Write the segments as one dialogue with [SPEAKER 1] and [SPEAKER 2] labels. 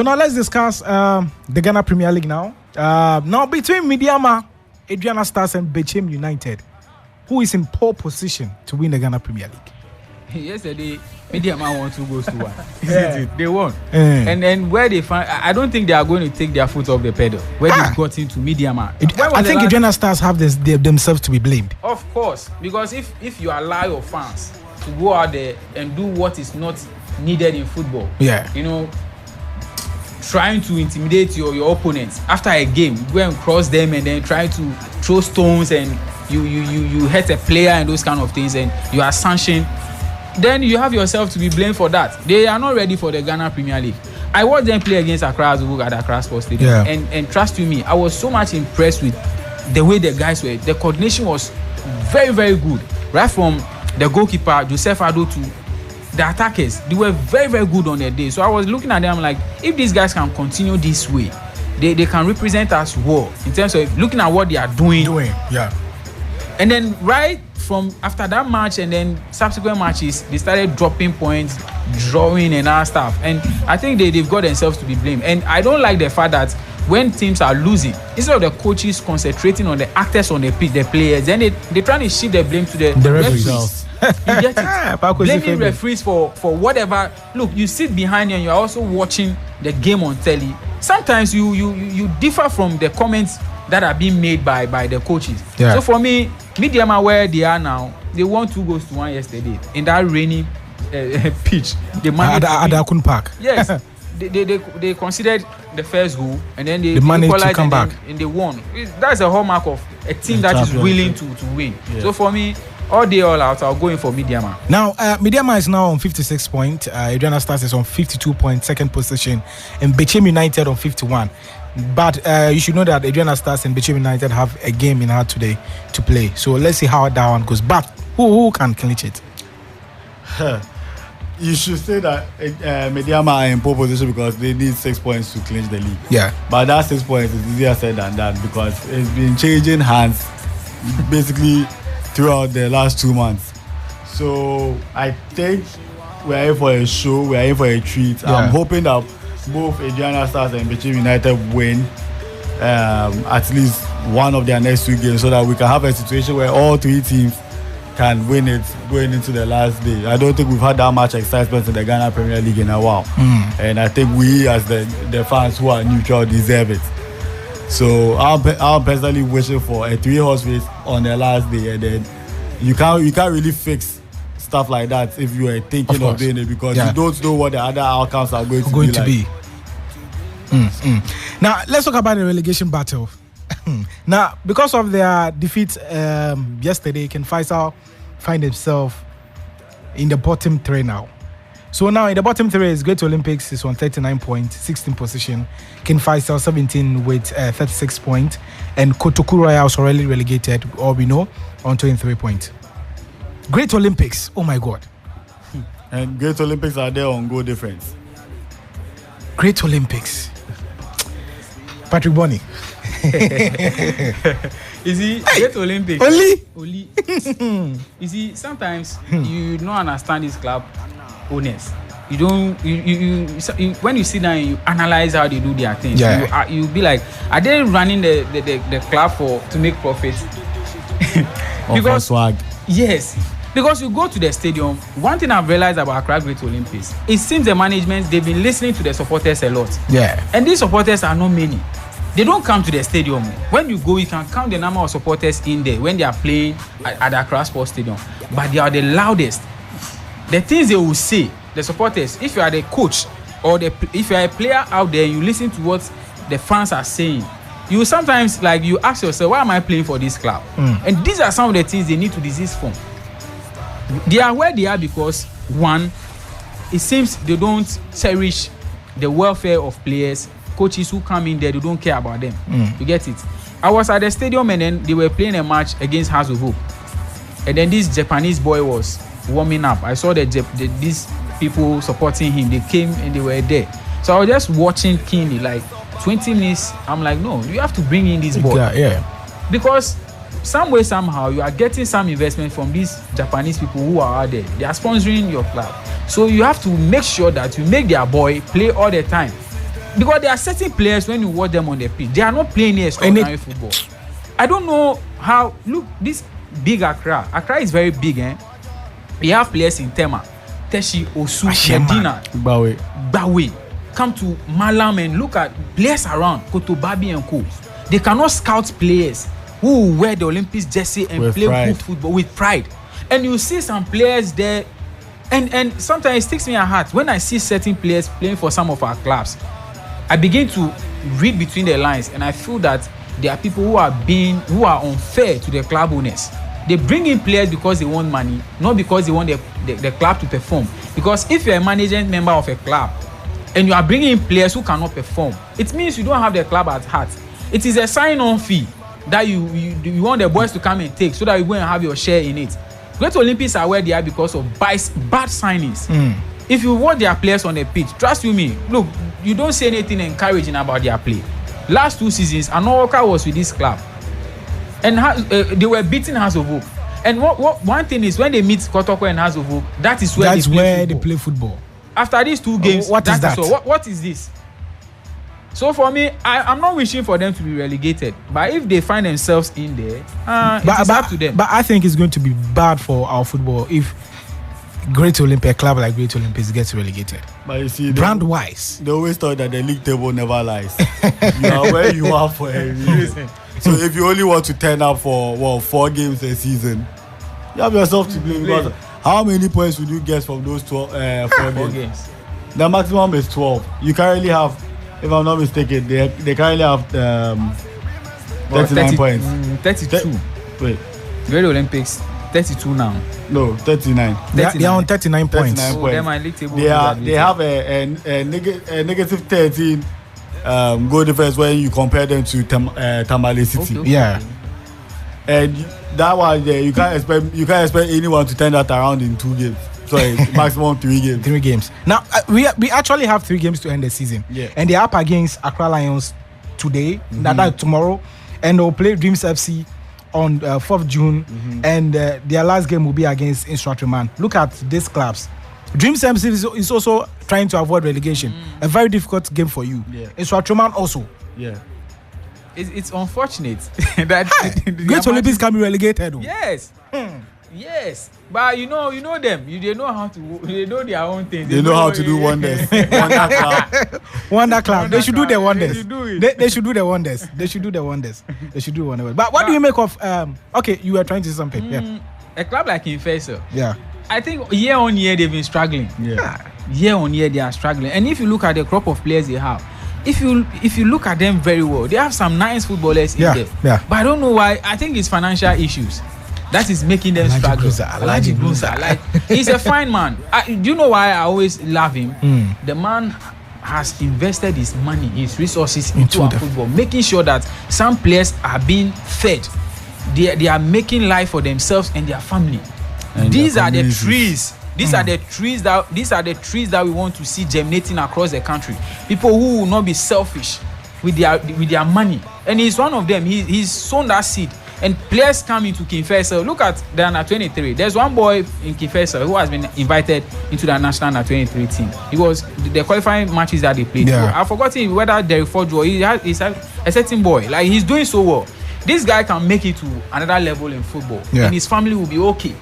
[SPEAKER 1] So now let's discuss the Ghana Premier League now. Now between Medeama, Aduana Stars and Bechem United, who is in pole position to win the Ghana Premier League?
[SPEAKER 2] Yesterday, Medeama won 2 goals to 1. They won. And then where they find, I don't think they are going to take their foot off the pedal. Where they got into Medeama.
[SPEAKER 1] I think Aduana Stars have themselves to be blamed.
[SPEAKER 2] Of course, because if you allow your fans to go out there and do what is not needed in football, trying to intimidate your opponents after a game, go and cross them and then try to throw stones and you hurt a player and those kind of things and you are sanctioned, then you have yourself to be blamed for that. They are not ready for the Ghana Premier League. I watched them play against Accra at Accra Sports Stadium, and trust you me, I was so much impressed with the way the guys were. The coordination was very, very good, right from the goalkeeper Joseph Ado to the attackers. They were very, very good on their day. So I was looking at them like, if these guys can continue this way, they can represent us well in terms of looking at what they are doing. And then right from after that match and then subsequent matches, they started dropping points, drawing and other stuff. And I think they've got themselves to be blamed. And I don't like the fact that when teams are losing, instead of the coaches concentrating on the actors on the pitch, the players, then they trying to shift the blame to the referees. You get it? Blaming referees for whatever. Look, you sit behind and you're also watching the game on telly. Sometimes you differ from the comments that are being made by the coaches. So for me, Medeama, where they are now, they won 2 goals to 1 yesterday in that rainy pitch.
[SPEAKER 1] Adakun Park.
[SPEAKER 2] Yes. They considered the first goal and then they
[SPEAKER 1] managed to come back
[SPEAKER 2] and they won. That's a hallmark of a team that is willing to win. So for me, all day, all out, I'll go in for Medeama.
[SPEAKER 1] Now, Medeama is now on 56 points. Aduana Stars is on 52 points, second position, and Bechem United on 51. But you should know that Aduana Stars and Bechem United have a game in hand today to play. So let's see how that one goes. But who can clinch it?
[SPEAKER 3] You should say that Medeama are in pole position because they need 6 points to clinch the league.
[SPEAKER 1] Yeah.
[SPEAKER 3] But that 6 points is easier said than done because it's been changing hands basically throughout the last 2 months. So I think we're in for a show, we're in for a treat. I'm hoping that both Aduana Stars and Bechem United win at least one of their next 2 games so that we can have a situation where all 3 teams can win it going into the last day. I don't think we've had that much excitement in the Ghana Premier League in a while. And I think we as the fans who are neutral deserve it. So I'm personally wishing for a 3-horse race on the last day, and then you can't really fix stuff like that if you are thinking of doing it because you don't know what the other outcomes are going to be.
[SPEAKER 1] Now let's talk about the relegation battle. Now, because of their defeat yesterday, Ken Faisal find himself in the bottom 3 now. So now in the bottom 3 is Great Olympics is on 39 points, 16th position. Ken Faisal 17 with 36 points, and Kotoku Royals already relegated, or we know, on 23 points. Great Olympics, oh my God!
[SPEAKER 3] And Great Olympics are there on goal difference.
[SPEAKER 1] Great Olympics, Patrick Bonny.
[SPEAKER 2] You see, Great Olympics. Only. You see, sometimes you don't understand this club owners. You don't. You when you sit down and you analyze how they do their things, you be like, are they running the club to make profits?
[SPEAKER 3] Because swag.
[SPEAKER 2] Yes. Because you go to the stadium, one thing I've realized about Accra Great Olympics, it seems the management, they've been listening to the supporters a lot.
[SPEAKER 1] Yeah.
[SPEAKER 2] And these supporters are not many. They don't come to the stadium. When you go, you can count the number of supporters in there when they are playing at Accra Sports Stadium. But they are the loudest. The things they will say, the supporters, if you are the coach or if you are a player out there, you listen to what the fans are saying. You sometimes, you ask yourself, why am I playing for this club? And these are some of the things they need to desist from. They are where they are because, one, it seems they don't cherish the welfare of players. Coaches who come in there, they don't care about them. You get it? I was at the stadium and then they were playing a match against House of Hope. And then this Japanese boy was warming up. I saw these people supporting him. They came and they were there. So I was just watching keenly, 20 minutes. I'm like, no, you have to bring in this boy. Because some way, somehow, you are getting some investment from these Japanese people who are out there. They are sponsoring your club. So you have to make sure that you make their boy play all the time. because there are certain players when you watch them on the pitch, they are not playing extraordinary football. I don't know how. Look, this big Accra. Accra is very big, eh? We have players in Tema, Teshi, Osu, Medina, Bawe. Come to Malam and look at players around Kotobabi and Co. They cannot scout players who will wear the Olympics jersey and with play good football with pride. And you see some players there, and sometimes it sticks me at heart when I see certain players playing for some of our clubs. I begin to read between the lines, and I feel that there are people who are unfair to the club owners. They bring in players because they want money, not because they want the club to perform. Because if you're a management member of a club and you are bringing in players who cannot perform, it means you don't have the club at heart. It is a sign-on fee that you want the boys to come and take so that you go and have your share in it. Great Olympics are where they are because of bad signings. If you want their players on the pitch, trust you me, look, you don't say anything encouraging about their play. Last 2 seasons, Anoka was with this club. And they were beating House of Hope. And one thing is, when they meet Kotoko and House of Hope, that is where they play football. After these 2 games,
[SPEAKER 1] what is that?
[SPEAKER 2] What is this? So for me, I'm not wishing for them to be relegated. But if they find themselves in there, it's up to them.
[SPEAKER 1] But I think it's going to be bad for our football if a club like Great Olympics gets relegated.
[SPEAKER 3] But you see,
[SPEAKER 1] brand-wise,
[SPEAKER 3] they always thought that the league table never lies. You are where you are for a reason. So if you only want to turn up for 4 games a season, you have yourself to blame. Because how many points would you get from those 4 games? The maximum is 12. You currently have, if I'm not mistaken, they currently have 39 points.
[SPEAKER 2] 32.
[SPEAKER 3] Wait.
[SPEAKER 2] Great Olympics, 32 now.
[SPEAKER 3] No, 39.
[SPEAKER 1] They are on 39 points.
[SPEAKER 2] So
[SPEAKER 3] they have a negative 13 goal difference when you compare them to Tamale City.
[SPEAKER 2] Okay.
[SPEAKER 1] Yeah.
[SPEAKER 3] And that one there, you can't expect anyone to turn that around in 2 games. So it's maximum 3 games.
[SPEAKER 1] 3 games. Now we actually have 3 games to end the season.
[SPEAKER 3] Yeah.
[SPEAKER 1] And they're up against Accra Lions today, that tomorrow, and they'll play Dreams FC on 4th June, and their last game will be against Instructor. Look at these clubs. Dreams FC is also trying to avoid relegation. A very difficult game for you.
[SPEAKER 3] Yeah.
[SPEAKER 1] Instructor also.
[SPEAKER 3] Yeah.
[SPEAKER 2] It's unfortunate that
[SPEAKER 1] Great Olympics can be relegated.
[SPEAKER 2] Yes. Yes, but you know them. They know how to. They know their own things.
[SPEAKER 3] They know how to do wonders.
[SPEAKER 1] Wonder club. They should do the wonders.
[SPEAKER 2] They
[SPEAKER 1] should do the wonders. They should do the wonders. But what do you make of? Okay, you were trying to say something. Yeah.
[SPEAKER 2] A club like Infeso.
[SPEAKER 1] Yeah.
[SPEAKER 2] I think year on year they've been struggling.
[SPEAKER 3] Yeah.
[SPEAKER 2] Year on year they are struggling. And if you look at the crop of players they have, if you look at them very well, they have some nice footballers in there.
[SPEAKER 1] Yeah.
[SPEAKER 2] But I don't know why. I think it's financial issues that is making them struggle.
[SPEAKER 1] Alaji Bruza.
[SPEAKER 2] Like, he's a fine man. Do you know why I always love him? The man has invested his money, his resources into our football, making sure that some players are being fed. They are making life for themselves and their family. And these are the trees. These are the trees that we want to see germinating across the country. People who will not be selfish with their money. And he's one of them. He's sown that seed. And players come into Kinfesa. Look at the under 23. There's one boy in Kinfesa who has been invited into the national under 23 team. He was the qualifying matches that they played.
[SPEAKER 1] Yeah.
[SPEAKER 2] I've forgotten whether Derek Ford or he's a certain boy. Like, he's doing so well. This guy can make it to another level in football. Yeah. And his family will be okay.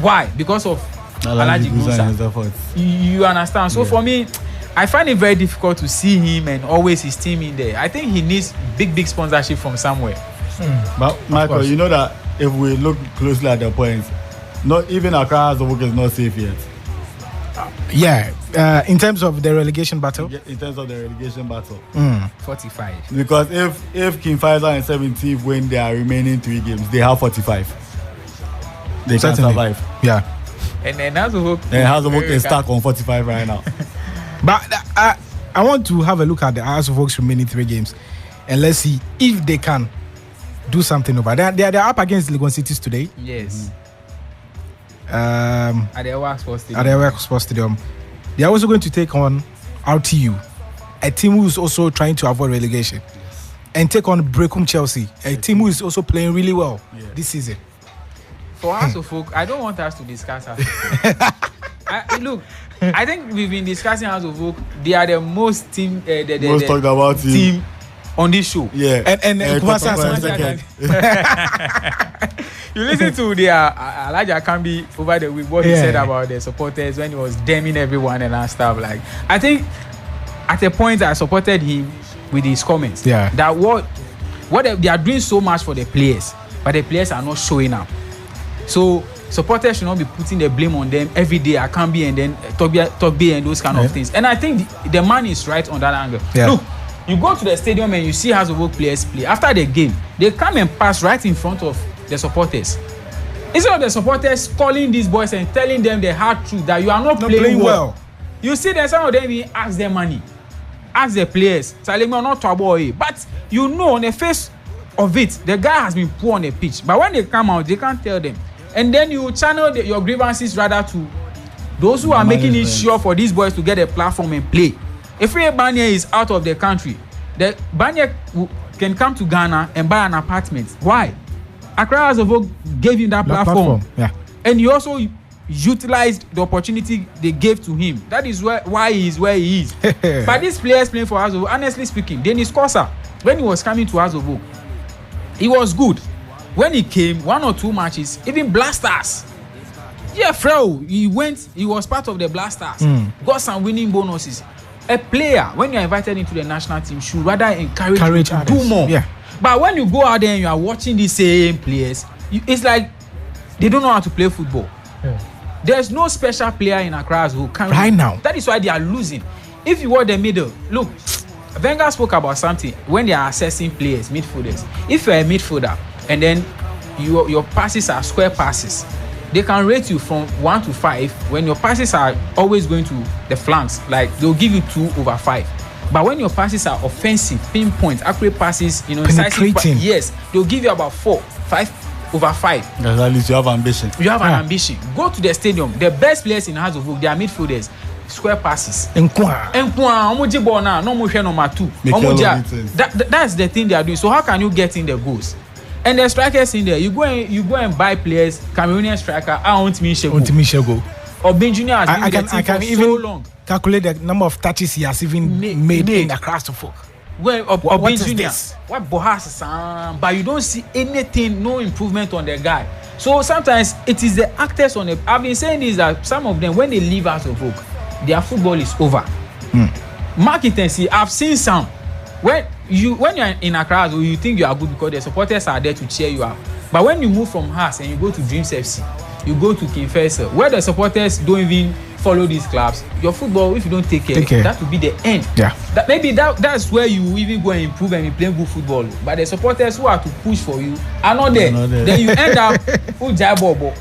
[SPEAKER 2] Why? Because of Alaji Bruza. You understand? So for me, I find it very difficult to see him and always his team in there. I think he needs big sponsorship from somewhere.
[SPEAKER 3] But Michael, you know that if we look closely at the points, not even Accra as a work is not safe yet.
[SPEAKER 1] Yeah, in terms of the relegation battle.
[SPEAKER 3] In terms of the relegation battle,
[SPEAKER 2] 45.
[SPEAKER 3] Because if King Faisal and 17th win their remaining 3 games, they have 45. They can survive.
[SPEAKER 1] Yeah.
[SPEAKER 2] And then House of Hope
[SPEAKER 3] is stuck on 45 right now.
[SPEAKER 1] But I want to have a look at the House of Hope's remaining 3 games, and let's see if they can do something over. They're up against Legon Cities today.
[SPEAKER 2] Yes.
[SPEAKER 1] At
[SPEAKER 2] the Work Sports Stadium.
[SPEAKER 1] At the Work Sports Stadium. They are also going to take on RTU, a team who is also trying to avoid relegation, and take on Bechem Chelsea, a team who is also playing really well this season.
[SPEAKER 2] For House of Folk, I don't want us to discuss House of Folk. Look, I think we've been discussing House of Oak. They are the most
[SPEAKER 3] most talked about
[SPEAKER 2] team on this show.
[SPEAKER 3] Yeah,
[SPEAKER 1] and
[SPEAKER 2] you listen to the Elijah Kambi over the week what he said about the supporters when he was damning everyone and stuff. Like, I think at a point I supported him with his comments.
[SPEAKER 1] Yeah,
[SPEAKER 2] that what they are doing so much for the players, but the players are not showing up. So supporters should not be putting the blame on them every day. Akambi and then Togbe and those kind of things. And I think the man is right on that angle. Yeah. Look, you go to the stadium and you see House of Oak players play. After the game, they come and pass right in front of the supporters. Instead of the supporters calling these boys and telling them the hard truth that you are not playing well. You see that some of them even ask their money. Ask the players. Not to boy. But you know on the face of it, the guy has been poor on the pitch. But when they come out, they can't tell them. And then you channel your grievances rather to those who are making it sure for these boys to get a platform and play. If Banya is out of the country, the Banya can come to Ghana and buy an apartment. Why? Accra House of Oak gave him that platform. Yeah. And he also utilized the opportunity they gave to him. That is why he is where he is. But these players playing for House of Oak, honestly speaking, Dennis Kosa, when he was coming to House of Oak, he was good. When he came, 1 or 2 matches, even Blasters. Yeah, Freo, he was part of the Blasters. Got some winning bonuses. A player, when you're invited into the national team, should rather encourage you to do more. Yeah. But when you go out there and you are watching these same players, it's like they don't know how to play football. Yeah. There's no special player in Accra who can.
[SPEAKER 1] Right now.
[SPEAKER 2] That is why they are losing. If you were the middle, look, Wenger spoke about something when they are assessing players, midfielders. If you're a midfielder and then your passes are square passes, they can rate you from 1 to 5 when your passes are always going to the flanks. Like, they'll give you 2/5. But when your passes are offensive, pinpoint, accurate passes,
[SPEAKER 1] penetrating,
[SPEAKER 2] yes, they'll give you about 5/5.
[SPEAKER 3] At least you have ambition.
[SPEAKER 2] You have an ambition. Go to the stadium. The best players in House of Oak, they are midfielders. Square passes. That's the thing they are doing. So how can you get in the goals? And the strikers in there, you go and buy players. Cameroonian striker, I want me Shego. Or Ben Junior has been I can even so long.
[SPEAKER 1] Calculate the number of touches he has even made in Accra to folk.
[SPEAKER 2] Well, what Ben Junior, what Bohas, but you don't see anything, no improvement on the guy. So sometimes it is the actors on the. I've been saying this that some of them when they leave House of Oak, their football is over. Mark it and see. I've seen some. When you're in Accra, you think you are good because the supporters are there to cheer you up. But when you move from Hearts and you go to Dreams FC, you go to King Faisal, where the supporters don't even follow these clubs, your football, if you don't take care, that will be the end. Yeah. That's where you even go and improve and play good football. But the supporters who are to push for you are not there. Then you end up with Jai Bobo.